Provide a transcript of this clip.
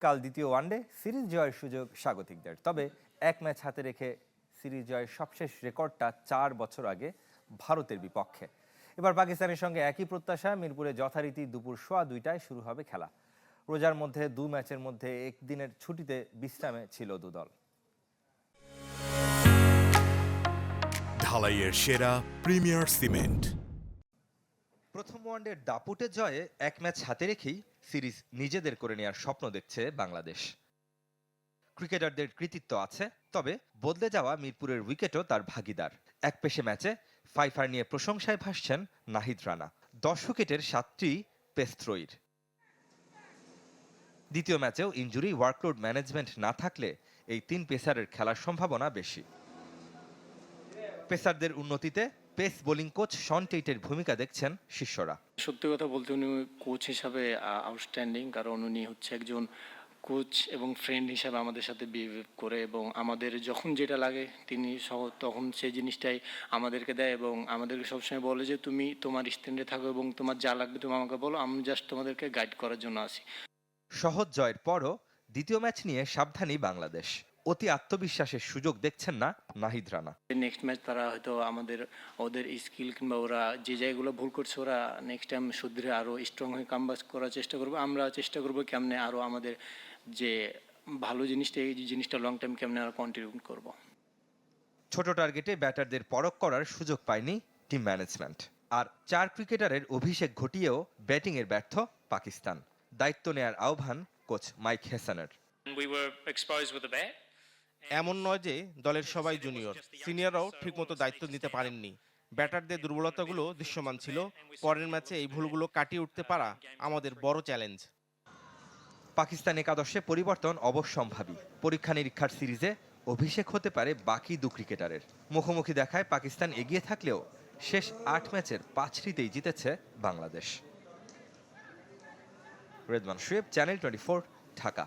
কাল দ্বিতীয় one day series জয়ের সুযোগ স্বাগতিকদের। তবে এক ম্যাচ হাতে রেখে সিরিজ জয়ের সবশেষ রেকর্ডটা 4 বছর আগে ভারতের বিপক্ষে। এবার পাকিস্তানের সঙ্গে একই প্রত্যাশা। মিরপুরে যথারীতি দুপুর 2:15টায় শুরু হবে খেলা। রোজার মধ্যে 2 ম্যাচের মধ্যে একদিনের ছুটিতে বিশ্রামে ছিল দুদল। ঢালাইয়ের সেরা প্রিমিয়ার সিমেন্ট। প্রথম ওয়ানডের দাপুটে জয়ে এক ম্যাচ হাতে রেখেই সিরিজ নিজেদের করে নেওয়ার স্বপ্ন দেখছে বাংলাদেশ। ক্রিকেটারদের কৃতিত্ব আছে, তবে বদলে যাওয়া মিরপুরের উইকেটও তার ভাগিদার। এক পেশে ম্যাচে ফাইফার নিয়ে প্রশংসায় ভাসছেন নাহিদ রানা। 10 উইকেটের 7টি পেস থ্রোয়ির। দ্বিতীয় ম্যাচেও ইনজুরি ওয়ার্কলোড ম্যানেজমেন্ট না থাকলে এই 3 পেসারের খেলার সম্ভাবনা বেশি। পেসারদের উন্নতিতে পেস বোলিং কোচ শন টেইটের ভূমিকা দেখছেন শিষ্যরা। সত্যি কথা বলতে উনি কোচ হিসাবে আউটস্ট্যান্ডিং, কারণ উনি হচ্ছে একজন কোচ এবং ফ্রেন্ড হিসাবে আমাদের সাথে বিহেভ করে এবং আমাদের যখন যেটা লাগে তিনি তখন সেই জিনিসটাই আমাদেরকে দেয় এবং আমাদেরকে সবসময় বলে যে তুমি তোমার স্ট্যান্ডে থাকো এবং তোমার যা লাগবে তুমি আমাকে বলো, আমি জাস্ট তোমাদেরকে গাইড করার জন্য আসি। সহজ জয়ের পরও দ্বিতীয় ম্যাচ নিয়ে সাবধানী বাংলাদেশ। অতি আত্মবিশ্বাসের সুযোগ দেখছেন না নাহিদ রানা। নেক্সট ম্যাচ তারা হয়তো ওদের স্কিল কিংবা ওরা যে জায়গাগুলো ভুল করছে ওরা নেক্সট টাইম শুধরে আরও স্ট্রং হয়ে কামব্যাক করার চেষ্টা করবো। আমরা চেষ্টা করবো কেমনে আরও আমাদের যে ভালো জিনিসটা এই জিনিসটা লং টাইম কেমনে আরও কন্টিনিউ করব। ছোট টার্গেটে ব্যাটারদের পরখ করার সুযোগ পায়নি টিম ম্যানেজমেন্ট। আর 4 ক্রিকেটারের অভিষেক ঘটিয়েও ব্যাটিংয়ের ব্যর্থ পাকিস্তান। দায়িত্ব নেয়ার আহ্বান কোচ মাইক হেসানের। এমন নয় যে দলের সবাই জুনিয়র, সিনিয়ররাও ঠিকমতো দায়িত্ব নিতে পারেননি। ব্যাটারদের দুর্বলতাগুলো দৃশ্যমান ছিল। পরের ম্যাচে এই ভুলগুলো কাটিয়ে উঠতে পারা আমাদের বড় চ্যালেঞ্জ। পাকিস্তান একাদশে পরিবর্তন অবশ্যম্ভাবী। পরীক্ষা নিরীক্ষার সিরিজে অভিষেক হতে পারে বাকি 2 ক্রিকেটারের। মুখোমুখি দেখায় পাকিস্তান এগিয়ে থাকলেও শেষ 8 ম্যাচের 5টিতেই জিতেছে বাংলাদেশ। রেদওয়ান শোয়েব, চ্যানেল 24, ঢাকা।